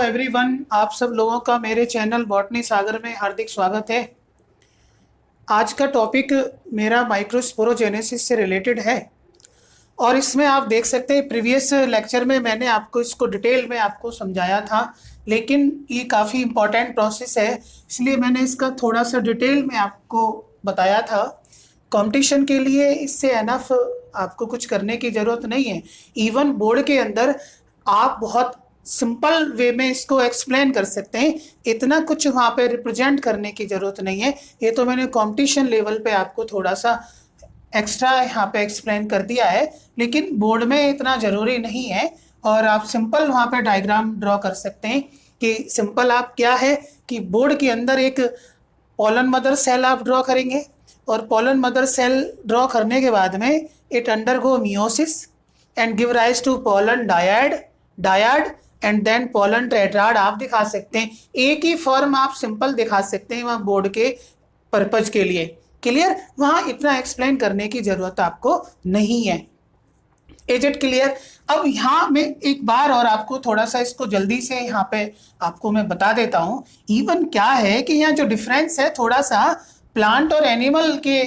Everyone, आप सब लोगों का मेरे चैनल बॉटनी सागर में हार्दिक स्वागत है। आज का टॉपिक मेरा माइक्रोस्पोरोजेनेसिस से रिलेटेड है और इसमें आप देख सकते हैं प्रीवियस लेक्चर में मैंने आपको इसको डिटेल में आपको समझाया था, लेकिन ये काफ़ी इम्पोर्टेंट प्रोसेस है इसलिए मैंने इसका थोड़ा सा डिटेल में आपको बताया था। कंपटीशन के लिए इससे एनफ आपको कुछ करने की ज़रूरत नहीं है। इवन बोर्ड के अंदर आप बहुत सिंपल वे में इसको एक्सप्लेन कर सकते हैं, इतना कुछ वहाँ पे रिप्रेजेंट करने की ज़रूरत नहीं है। ये तो मैंने कंपटीशन लेवल पे आपको थोड़ा सा एक्स्ट्रा यहाँ पे एक्सप्लेन कर दिया है, लेकिन बोर्ड में इतना ज़रूरी नहीं है। और आप सिंपल वहाँ पे डायग्राम ड्रॉ कर सकते हैं कि सिंपल आप क्या है कि बोर्ड के अंदर एक पोलन मदर सेल आप ड्रॉ करेंगे और पोलन मदर सेल ड्रॉ करने के बाद में it undergo meiosis and give rise to pollen dyad and then pollen tetrad आप दिखा सकते हैं। एक ही फॉर्म आप सिंपल दिखा सकते हैं वहाँ बोर्ड के पर्पज के लिए। क्लियर? वहाँ इतना एक्सप्लेन करने की ज़रूरत आपको नहीं है। Is it clear? अब यहाँ मैं एक बार और आपको थोड़ा सा इसको जल्दी से यहाँ पे आपको मैं बता देता हूँ। इवन क्या है कि यहाँ जो डिफरेंस है थोड़ा सा प्लांट और एनिमल के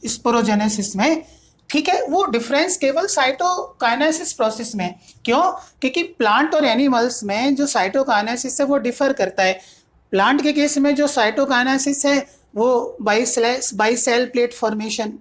स्पोरोजेनेसिस में, ठीक है, वो डिफरेंस केवल साइटोकाइनेसिस प्रोसेस में। क्यों? क्योंकि प्लांट और एनिमल्स में जो साइटोकाइनेसिस है वो डिफर करता है। प्लांट के केस में जो साइटोकाइनेसिस है वो बाई सेल प्लेट फॉर्मेशन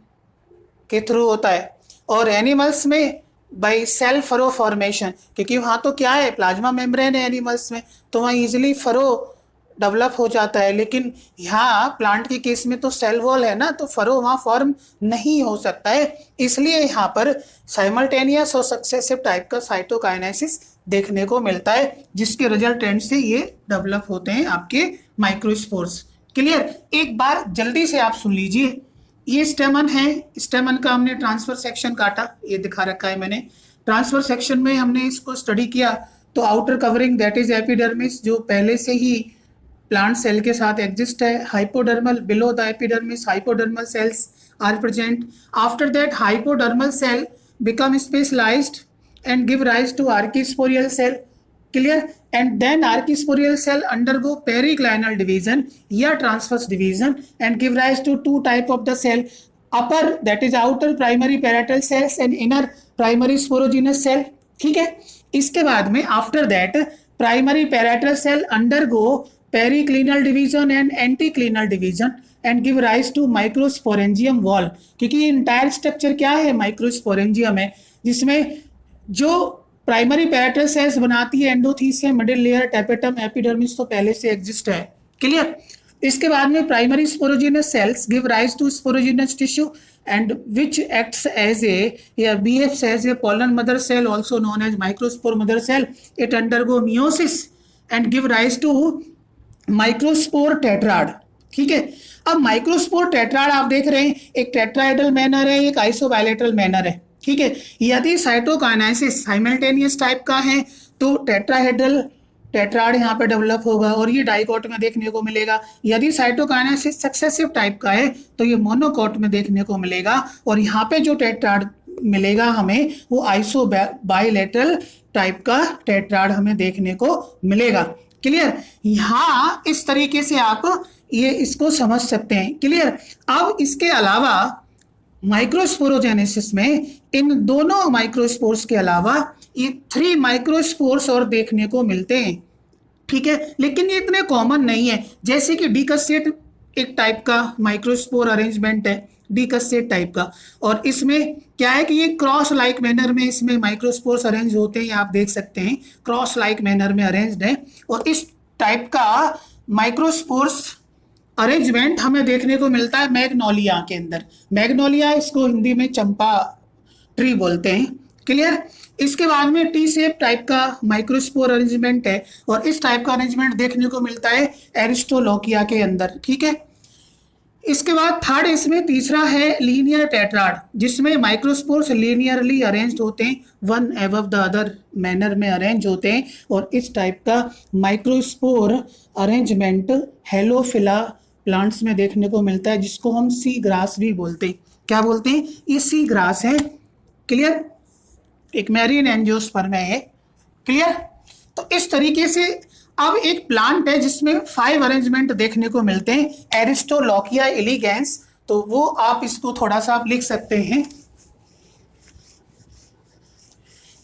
के थ्रू होता है और एनिमल्स में बाई सेल फरो फॉर्मेशन, क्योंकि वहाँ तो क्या है, प्लाज्मा मेम्ब्रेन है एनिमल्स में, तो वहाँ इजीली फरो डेवलप हो जाता है। लेकिन यहाँ प्लांट के केस में तो सेल वॉल है ना, तो फरो वहाँ फॉर्म नहीं हो सकता है, इसलिए यहाँ पर साइमल्टेनियस और सक्सेसिव टाइप का साइटोकाइनेसिस देखने को मिलता है, जिसके रिजल्टेंट से ये डेवलप होते हैं आपके माइक्रोस्पोर्स। क्लियर? एक बार जल्दी से आप सुन लीजिए। ये स्टेमन है, स्टेमन का हमने ट्रांसफर सेक्शन काटा, ये दिखा रखा है मैंने। ट्रांसफर सेक्शन में हमने इसको स्टडी किया तो outer covering that is epidermis, जो पहले से ही प्लांट सेल के साथ एग्जिस्ट है। Hypodermal, below the epidermis hypodermal cells are present. After that hypodermal cell become specialised and give rise to archisporial cell. Clear? And then archisporial cell undergo periclinal division या transverse division and give rise to two type of the cell, upper that is outer primary parietal cells and inner primary sporogenous cell. ठीक है? इसके बाद में after that primary parietal cell undergo periclinal division and anticlinal division and give rise to microsporangium wall, क्योंकि ये entire structure क्या है, microsporangium है, जिसमें जो प्राइमरी पैरेटल सेल्स बनाती है endothecium, middle layer, tapetum, epidermis तो पहले से एग्जिस्ट है। क्लियर? इसके बाद में primary sporogenous cells give rise to sporogenous tissue and which acts as a behaves as a pollen mother cell also known as microspore mother cell. It undergo meiosis and give rise to microspore tetrad. ठीक है? अब microspore tetrad आप देख रहे हैं, एक tetrahedral manner है, एक आइसोबायलेटरल मैनर है। ठीक है? यदि साइटोकाइनेसिस साइमल्टेनियस टाइप का है तो टेट्राहेड्रल टेट्राड यहाँ पे डेवलप होगा और ये डाइकोट में देखने को मिलेगा। यदि साइटोकाइनेसिस सक्सेसिव टाइप का है तो ये मोनोकोट में देखने को मिलेगा और यहाँ पे जो टेट्राड मिलेगा हमें वो आइसोबाइलेटरल टाइप का टेट्राड हमें देखने को मिलेगा। क्लियर? यहाँ इस तरीके से आप ये इसको समझ सकते हैं। क्लियर? अब इसके अलावा माइक्रोस्पोरोजेनेसिस में इन दोनों माइक्रोस्पोर्स के अलावा ये 3 माइक्रोस्पोर्स और देखने को मिलते हैं। ठीक है? लेकिन ये इतने कॉमन नहीं है, जैसे कि डीकसेट एक टाइप का माइक्रोस्पोर अरेंजमेंट है, डीकसेट टाइप का, और इसमें क्या है कि ये क्रॉस लाइक मैनर में इसमें माइक्रोस्पोर्स अरेंज होते हैं, आप देख सकते हैं क्रॉस लाइक मैनर में अरेंज्ड है। और इस टाइप का माइक्रोस्पोर्स अरेंजमेंट हमें देखने को मिलता है मैग्नोलिया के अंदर। मैग्नोलिया इसको हिंदी में चंपा ट्री बोलते हैं। क्लियर? इसके बाद में टी शेप टाइप का माइक्रोस्पोर अरेंजमेंट है और इस टाइप का अरेंजमेंट देखने को मिलता है एरिस्टोलोकिया के अंदर। ठीक है? इसके बाद थर्ड इसमें तीसरा है लीनियर टेट्राड, जिसमें माइक्रोस्पोर्स लीनियरली अरेंज्ड होते हैं, one above the other manner में अरेंज होते हैं। और इस टाइप का माइक्रोस्पोर अरेंजमेंट हेलोफिला प्लांट्स में देखने को मिलता है, जिसको हम सी ग्रास भी बोलते हैं। क्या बोलते हैं? ये सी ग्रास है। क्लियर? एक मैरीन एंजियोस्पर्म है। क्लियर? तो इस तरीके से अब एक प्लांट है जिसमें 5 अरेंजमेंट देखने को मिलते हैं, एरिस्टोलॉकिया एलिगेंस। तो वो आप इसको थोड़ा सा आप लिख सकते हैं।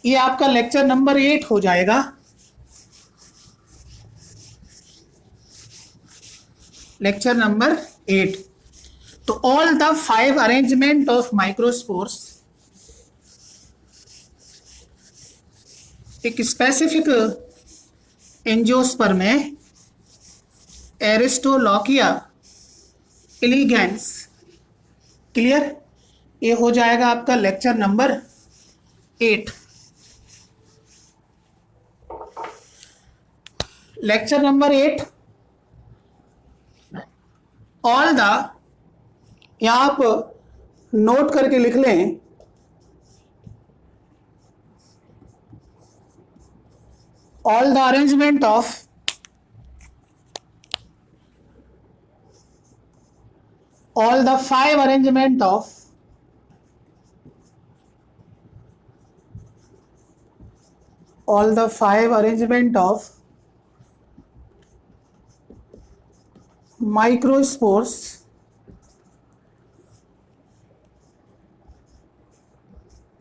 ये आपका लेक्चर नंबर 8 हो जाएगा। Lecture number 8। तो all the 5 arrangement of microspores, एक स्पेसिफिक एंजियोस्पर्म में एरिस्टोलॉकिया एलिगेंस। क्लियर? ये हो जाएगा आपका lecture number 8। Lecture number 8, all the, यहां आप नोट करके लिख लें, all the arrangement of all the 5 arrangement of all the 5 arrangement of microspores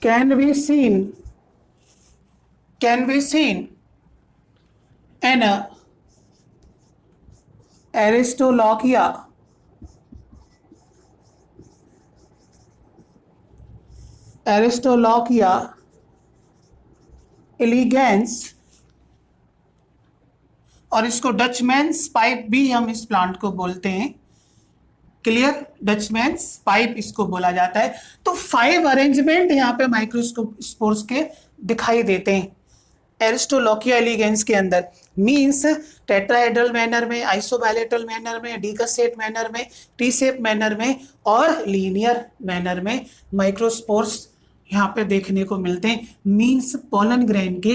can be seen in Aristolochia elegans, और इसको डचमैन्स पाइप भी हम इस प्लांट को बोलते हैं। क्लियर? डचमैन्स पाइप इसको बोला जाता है। तो 5 अरेंजमेंट यहाँ पे माइक्रोस्पोर्स के दिखाई देते हैं एरिस्टोलॉकिया एलिगेंस के अंदर। मीन्स टेट्राहेड्रल मैनर में, आइसोबायलेटरल मैनर में, डिकसेट मैनर में, टी शेप मैनर में और लीनियर मैनर में माइक्रोस्पोर्स यहाँ पे देखने को मिलते हैं। मीन्स पोलन ग्रेन के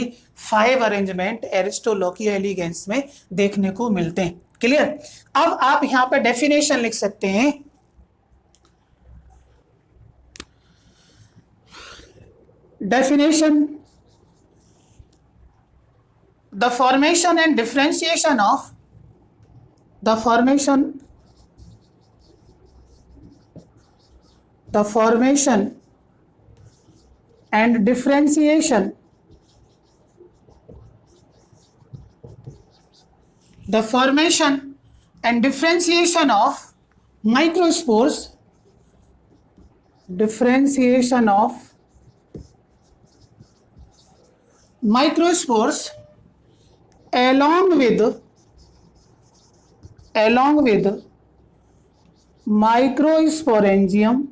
5 अरेंजमेंट एरिस्टोलॉकिया एलिगेंस में देखने को मिलते हैं। क्लियर? अब आप यहाँ पे डेफिनेशन लिख सकते हैं। Definition, the formation and differentiation of the formation and differentiation of microspores, along with microsporangium,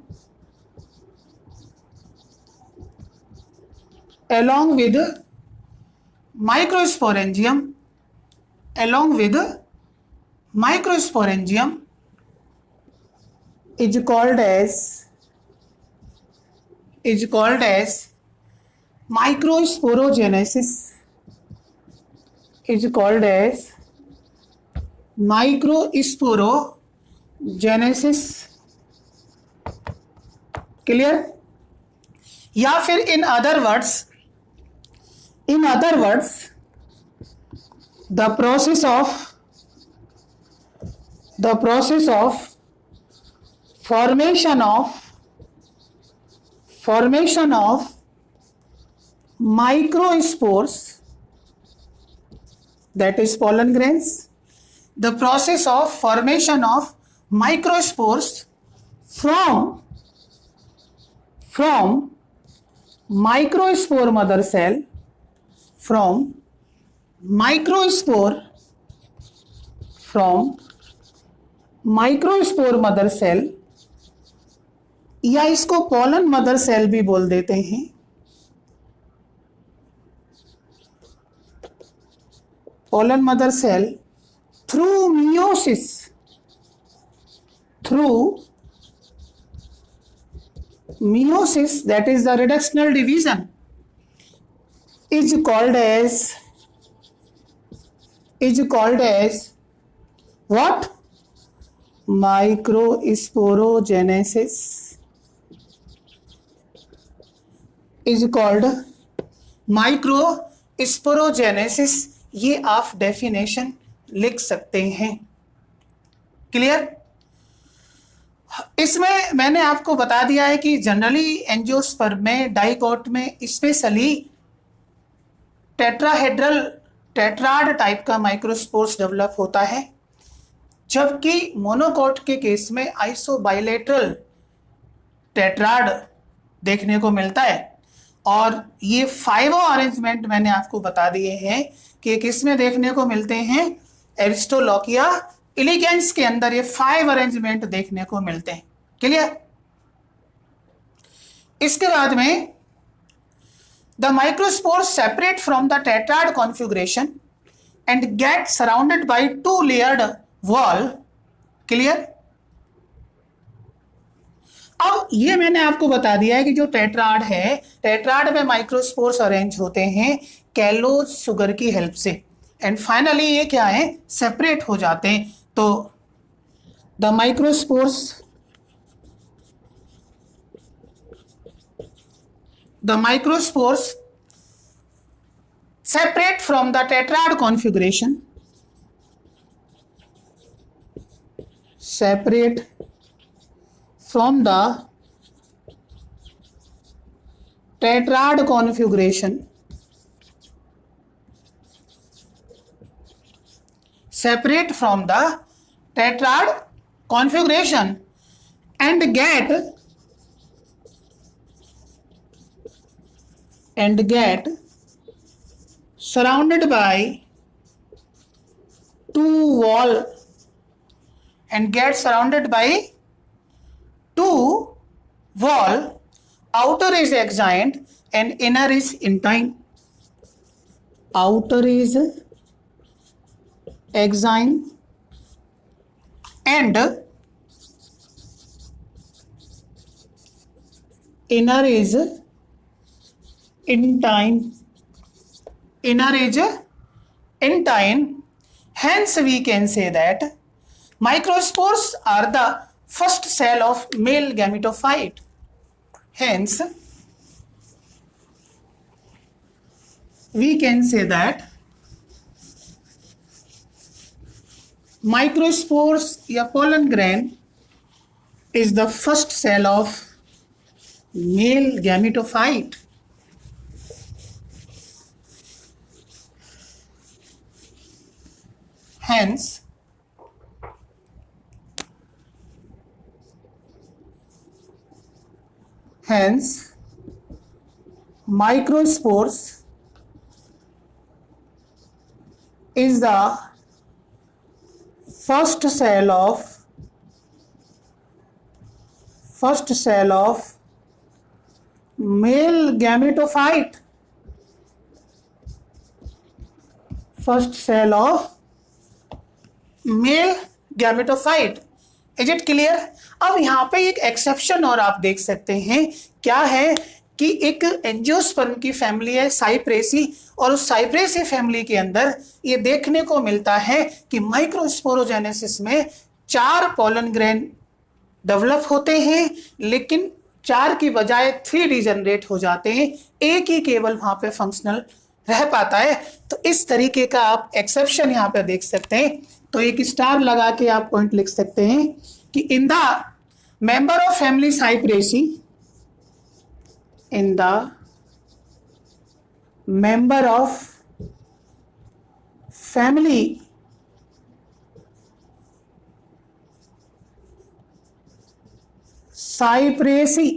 is called as microsporogenesis. Is called as microsporogenesis. Clear? या फिर in other words the process of formation of microspores, that is pollen grains. The process of formation of microspores from microspore mother cell, mother cell, या इसको pollen mother cell भी बोल देते हैं। Pollen mother cell through meiosis, that is the reductional division, is called as what? Microsporogenesis. Is called microsporogenesis. ये आप definition लिख सकते हैं। क्लियर? इसमें मैंने आपको बता दिया है कि जनरली एंजियोस्पर्म में, डाइकोट में स्पेशली टेट्राहेड्रल टेट्राड टाइप का माइक्रोस्पोर्स डेवलप होता है, जबकि मोनोकोट के केस में आइसोबाइलेटरल टेट्राड देखने को मिलता है। और ये 5 अरेंजमेंट मैंने आपको बता दिए हैं कि किस में देखने को मिलते हैं, एरिस्टोलॉकिया इलिगेंस के अंदर ये 5 अरेंजमेंट देखने को मिलते हैं। क्लियर? इसके बाद में the microspores separate from the tetrad configuration and get surrounded by 2 layered wall. Clear? अब ये मैंने आपको बता दिया है कि जो टेट्राड है, टेट्राड में माइक्रोस्पोर्स अरेंज होते हैं कैलोज सुगर की हेल्प से, एंड फाइनली ये क्या है, सेपरेट हो जाते हैं। तो the microspores separate from the tetrad configuration, separate from the tetrad configuration, separate from the tetrad configuration and get surrounded by 2 wall and get surrounded by 2 wall. Outer is exint and inner is intine. Outer is exint and inner is intine. Inner is intine. Hence we can say that microspores are the first cell of male gametophyte. Hence we can say that microspores या pollen grain is the first cell of male gametophyte. Hence microspores is the first cell of male gametophyte. First cell of male gametophyte. Is it clear? अब यहाँ पे एक exception और आप देख सकते हैं, क्या है कि एक एंजियोस्पर्म की फैमिली है साइप्रेसी, और उस साइप्रेसी फैमिली के अंदर ये देखने को मिलता है कि माइक्रोस्पोरोजेनेसिस में 4 पोलन ग्रेन डेवलप होते हैं, लेकिन 4 की बजाय 3 डिजनरेट हो जाते हैं, एक ही केवल वहां पे फंक्शनल रह पाता है। तो इस तरीके का आप एक्सेप्शन यहाँ पे देख सकते हैं। तो एक स्टार लगा के आप पॉइंट लिख सकते हैं कि in the member of family Cupressaceae, in the member of family Cupressaceae,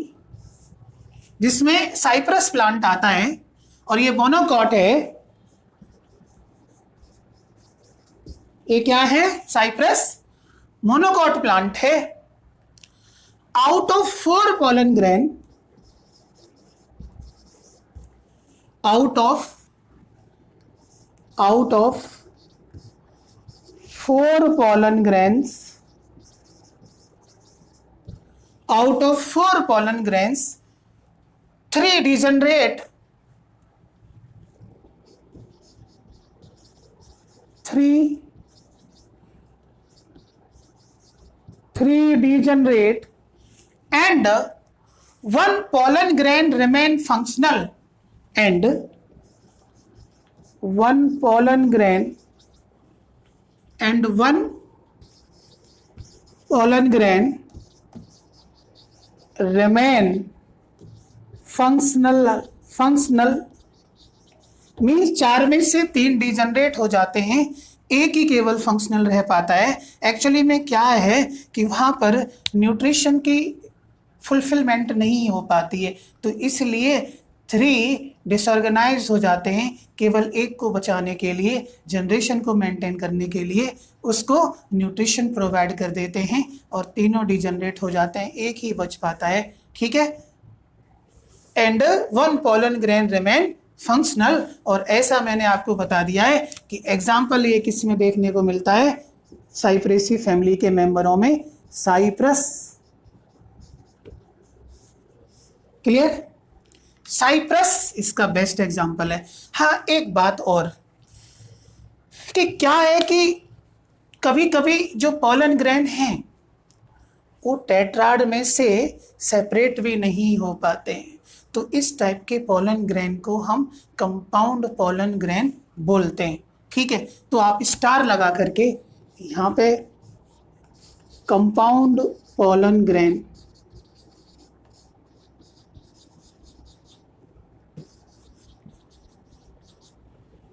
जिसमें साइप्रस प्लांट आता है और ये मोनोकॉट है, ये क्या है, साइप्रस मोनोकॉट प्लांट है। Out of 4 pollen grain, out of 4 pollen grains, out of 4 pollen grains, 3 degenerate, 3 degenerate and 1 pollen grain remain functional, and one pollen grain and one pollen grain remain functional means 4 में से 3 degenerate हो जाते हैं, एक ही केवल functional रह पाता है। एक्चुअली में क्या है कि वहाँ पर न्यूट्रिशन की फुलफिलमेंट नहीं हो पाती है, तो इसलिए 3 डिसऑर्गेनाइज हो जाते हैं। केवल एक को बचाने के लिए, जनरेशन को मेंटेन करने के लिए उसको न्यूट्रिशन प्रोवाइड कर देते हैं और तीनों डिजनरेट हो जाते हैं, एक ही बच पाता है। ठीक है, and one pollen grain remain functional. और ऐसा मैंने आपको बता दिया है कि एग्जाम्पल ये किस में देखने को मिलता है, साइप्रेसी फैमिली के मेंबरों में, साइप्रस। क्लियर, साइप्रस इसका बेस्ट एग्जाम्पल है। हाँ, एक बात और कि क्या है कि कभी कभी जो पॉलन ग्रेन हैं वो टेट्राड में से सेपरेट भी नहीं हो पाते हैं, तो इस टाइप के पॉलन ग्रेन को हम कंपाउंड पॉलन ग्रेन बोलते हैं। ठीक है, तो आप स्टार लगा करके यहाँ पे कंपाउंड पॉलन ग्रेन,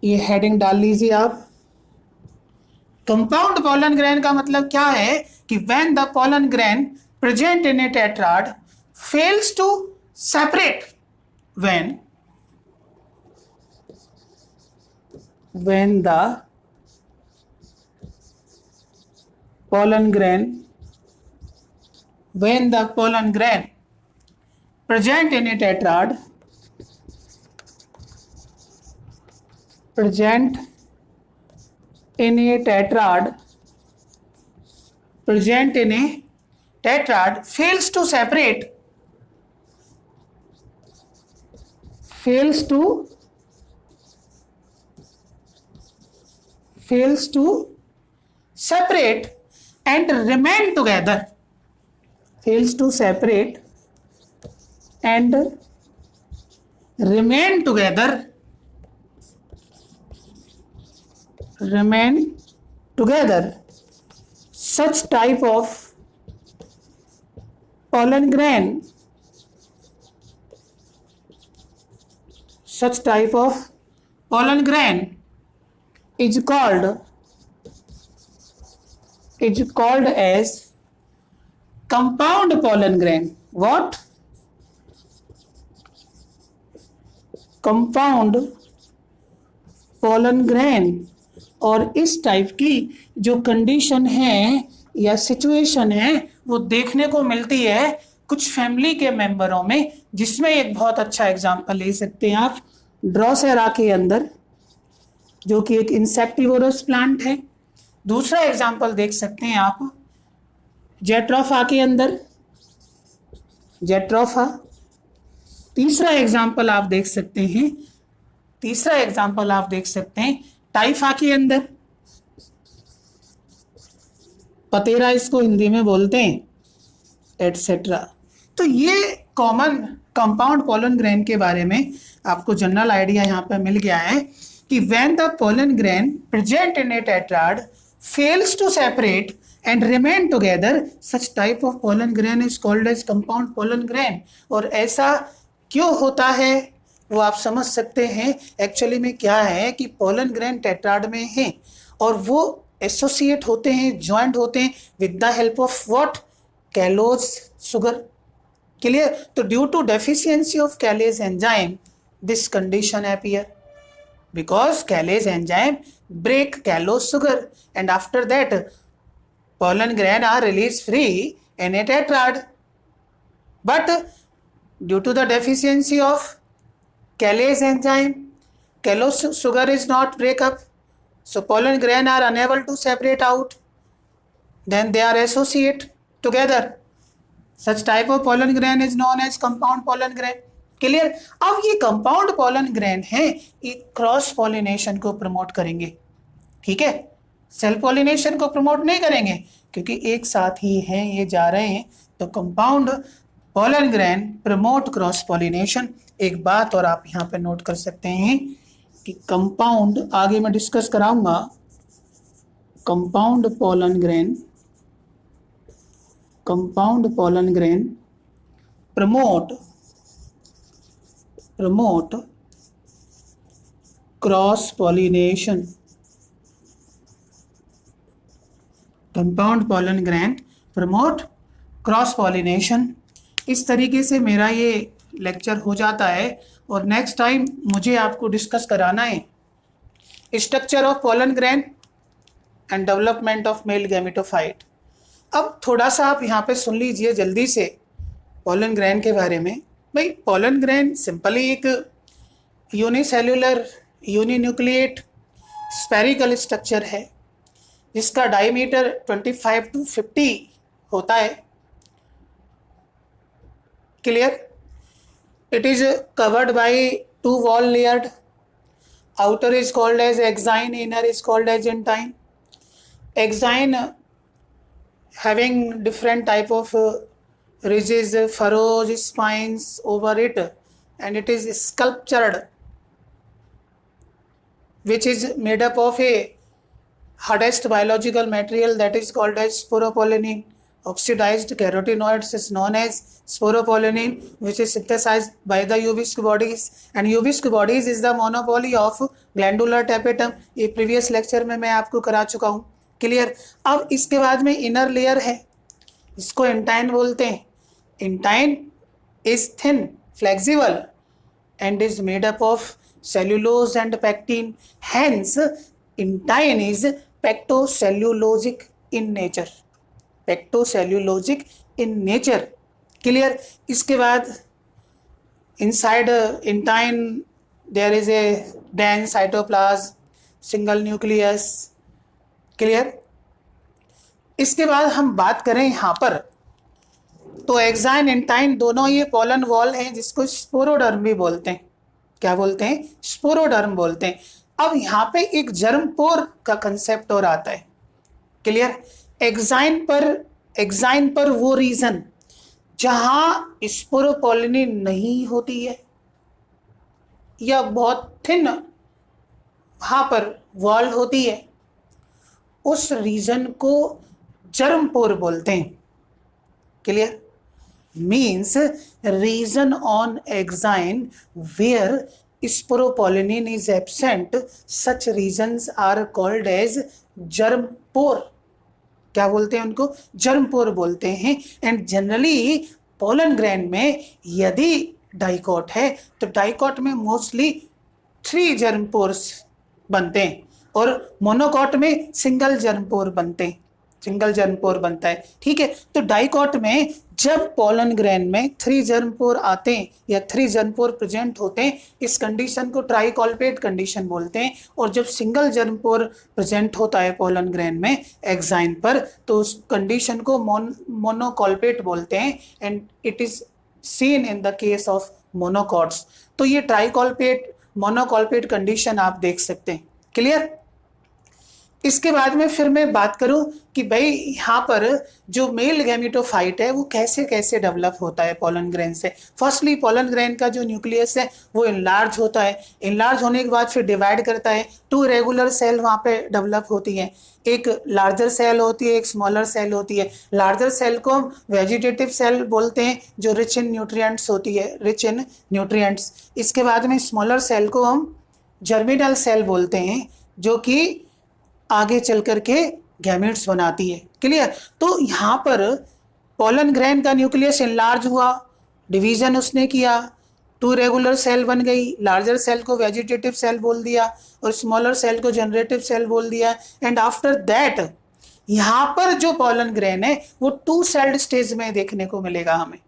ये हेडिंग डाल लीजिए आप। कंपाउंड पॉलन ग्रेन का मतलब क्या है कि when the pollen grain present in a tetrad fails to separate, when the pollen grain present in a tetrad fails to separate, and remain together, such type of pollen grain is called as compound pollen grain. What? Compound pollen grain। और इस type की जो condition है या situation है वो देखने को मिलती है कुछ फैमिली के मेंबरों में, जिसमें एक बहुत अच्छा एग्जांपल ले सकते हैं आप ड्रोसेरा के अंदर, जो कि एक इंसेक्टिवोरस प्लांट है। दूसरा एग्जांपल देख सकते हैं आप जेट्रोफा के अंदर, जेट्रोफा। तीसरा एग्जांपल आप देख सकते हैं टाइफा के अंदर, पतेरा इसको हिंदी में बोलते हैं, एटसेट्रा। तो ये कॉमन कंपाउंड पोलन ग्रेन के बारे में आपको जनरल आइडिया यहाँ पर मिल गया है कि when the pollen grain present in a tetrad fails to separate and remain together, such type of pollen grain is called as compound pollen grain. और ऐसा क्यों होता है वो आप समझ सकते हैं। एक्चुअली में क्या है कि पोलन ग्रेन टेट्राड में है और वो एसोसिएट होते हैं, ज्वाइंट होते हैं with the help of what, callose sugar. Clear. तो due to deficiency of callase enzyme this condition appear, because Calais enzyme break callose sugar and after that pollen grain are released free in a tetrad. But due to the deficiency of Calais enzyme, callose sugar is not break up, so pollen grain are unable to separate out, then they are associate together. Such type of pollen grain is known as compound pollen grain. Clear. अब ये compound pollen grain है, ये cross pollination को promote करेंगे। ठीक है, self pollination को promote नहीं करेंगे क्योंकि एक साथ ही हैं, ये जा रहे हैं। तो compound pollen grain promote cross pollination. एक बात और आप यहाँ पे नोट कर सकते हैं कि कंपाउंड, आगे मैं डिस्कस कराऊंगा, compound pollen grain promote cross pollination. Compound pollen grain promote cross pollination. इस तरीके से मेरा ये लेक्चर हो जाता है और नेक्स्ट टाइम मुझे आपको डिस्कस कराना है structure of pollen grain and development of male gametophyte. अब थोड़ा सा आप यहाँ पे सुन लीजिए जल्दी से पोलन ग्रेन के बारे में। भाई पोलन ग्रेन सिंपली एक यूनिसेल्युलर यूनिन्यूक्लिएट स्पेरिकल स्ट्रक्चर है जिसका डायमीटर 25 to 50 होता है। Clear? It is covered by 2 wall layered. Outer is called as axine, inner is called as intine. Axine having different type of ridges, furrows, spines over it, and it is sculptured, which is made up of a hardest biological material that is called as sporopollenin. Oxidized carotenoids is known as sporopollenin, which is synthesized by the Uvisc bodies, and Uvisc bodies is the monopoly of glandular tapetum. ये previous lecture में मैं आपको करा चुका हूँ। Clear? अब इसके बाद में इनर लेयर है, इसको इंटाइन बोलते हैं। Intine is thin, flexible and is made up of cellulose and pectin. Hence intine is pectocellulosic in nature. Pectocellulosic in nature. Clear? इसके बाद inside intine there is a dense cytoplasm, single nucleus. Clear? इसके बाद हम बात करें यहाँ पर तो एक्साइन इंटाइन दोनों ये पोलन वॉल हैं जिसको स्पोरोडर्म भी बोलते हैं। क्या बोलते हैं? स्पोरोडर्म बोलते हैं। अब यहाँ पे एक जर्म पोर का कंसेप्ट और आता है। क्लियर? एक्साइन पर वो रीजन जहां स्पोरोपोलिनिन नहीं होती है या बहुत थिन वहां पर वॉल होती है, उस रीजन को जर्म पोर बोलते हैं। Clear? means region on axine where sporopollenin is absent, such regions are called as germ pore. क्या बोलते हैं उनको? जर्म पोर बोलते हैं। एंड जनरली पोलन ग्रेन में यदि डाइकॉट है तो डाइकॉट में मोस्टली 3 जर्म पोर्स बनते हैं और मोनोकॉट में सिंगल जर्म पोर बनते हैं, सिंगल जर्म पोर बनता है। ठीक है? तो डाइकॉट में जब पोलन ग्रेन में 3 जर्म पोर आते हैं या 3 जर्म पोर प्रेजेंट होते हैं, इस कंडीशन को ट्राइकॉल्पेट कंडीशन बोलते हैं। और जब सिंगल जर्म पोर प्रेजेंट होता है पोलन ग्रेन में एक्साइन पर तो उस कंडीशन को मोनोकॉल्पेट बोलते हैं। And it is seen in the case of monocots. तो ये ट्राइकॉल्पेट मोनोकॉल्पेट कंडीशन आप देख सकते हैं। क्लियर? इसके बाद में फिर मैं बात करूं कि भाई यहाँ पर जो मेल गैमेटोफाइट है वो कैसे कैसे डेवलप होता है पोलन ग्रेन से। फर्स्टली पोलन ग्रेन का जो न्यूक्लियस है वो इनलार्ज होता है। इनलार्ज होने के बाद फिर डिवाइड करता है। 2 रेगुलर सेल वहाँ पे डेवलप होती हैं, एक लार्जर सेल होती है, एक स्मॉलर सेल होती है। लार्जर सेल को हम वेजिटेटिव सेल बोलते हैं जो रिच इन न्यूट्रिएंट्स होती है, रिच इन न्यूट्रिएंट्स। इसके बाद में स्मॉलर सेल को हम जर्मिनल सेल बोलते हैं जो कि आगे चल करके गैमेट्स बनाती है। क्लियर? तो यहाँ पर पोलन ग्रेन का न्यूक्लियस इनलार्ज हुआ, डिवीजन उसने किया, 2 रेगुलर सेल बन गई, लार्जर सेल को वेजिटेटिव सेल बोल दिया और स्मॉलर सेल को जनरेटिव सेल बोल दिया। एंड आफ्टर दैट यहाँ पर जो पोलन ग्रेन है वो 2 सेल्ड स्टेज में देखने को मिलेगा हमें।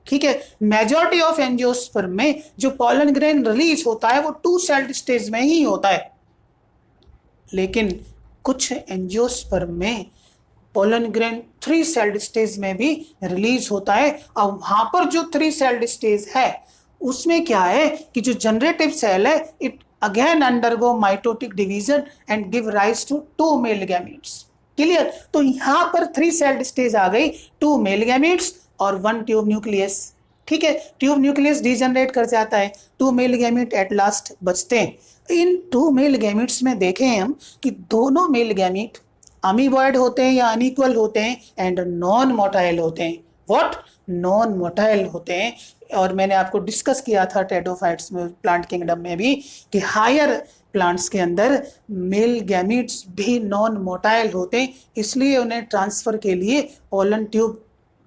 ठीक है? मेजॉरिटी ऑफ एंजियोस्पर्म में जो पोलन ग्रेन रिलीज होता है वो 2 सेल्ड स्टेज में ही होता है, लेकिन कुछ एंजियोस्पर्म में पोलन ग्रेन 3 सेल्ड स्टेज में भी रिलीज होता है। और वहां पर जो 3 सेल्ड स्टेज है उसमें क्या है कि जो जनरेटिव सेल है it again undergo mitotic division and give rise to 2 male gametes. Clear? तो यहाँ पर 3 सेल्ड स्टेज आ गई, 2 मेल गैमेट्स और 1 ट्यूब न्यूक्लियस। ठीक है? ट्यूब न्यूक्लियस डीजनरेट कर जाता है, 2 मेल गैमेट एट लास्ट बचते हैं। इन 2 मेल गैमीट्स में देखें हम कि दोनों मेल गैमीट अमीबॉयड होते हैं या अनइक्वल होते हैं एंड नॉन मोटाइल होते हैं। व्हाट? नॉन मोटाइल होते हैं। और मैंने आपको डिस्कस किया था टेडोफाइट्स में, प्लांट किंगडम में भी, कि हायर प्लांट्स के अंदर मेल गैमीट्स भी नॉन मोटाइल होते हैं, इसलिए उन्हें ट्रांसफर के लिए पोलन ट्यूब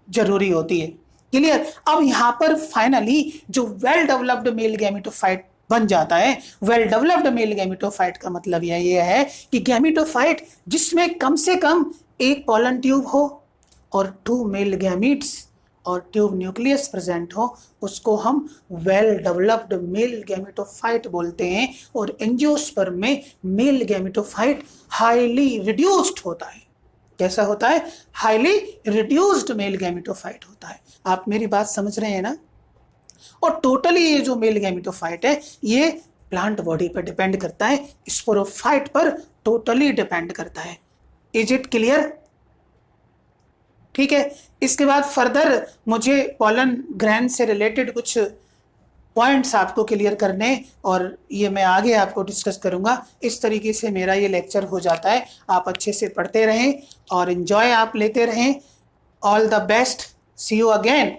जरूरी होती है। क्लियर? अब यहाँ पर फाइनली जो वेल डेवलप्ड मेल गैमेटोफाइट बन जाता है। वेल डेवलप्ड मेल गैमेटोफाइट का मतलब ये है कि गैमेटोफाइट जिसमें कम से कम एक पोलन ट्यूब हो और 2 मेल गैमीट्स और ट्यूब न्यूक्लियस प्रेजेंट हो, उसको हम वेल डेवलप्ड मेल गैमेटोफाइट बोलते हैं। और एंजियोस्पर्म में मेल गैमेटोफाइट हाईली रिड्यूस्ड होता है। कैसा होता है? हाईली रिड्यूस्ड मेल गैमेटोफाइट होता है। आप मेरी बात समझ रहे हैं ना? और टोटली ये जो मेल गैमेटोफाइट है ये प्लांट बॉडी पर डिपेंड करता है, स्पोरोफाइट पर टोटली डिपेंड करता है। Is it clear? ठीक है। इसके बाद फर्दर मुझे पोलन ग्रैंड से रिलेटेड कुछ पॉइंट्स आपको क्लियर करने, और ये मैं आगे आपको डिस्कस करूंगा। इस तरीके से मेरा ये लेक्चर हो जाता है। आप अच्छे से पढ़ते रहें और एंजॉय आप लेते रहें। All the best, see you again.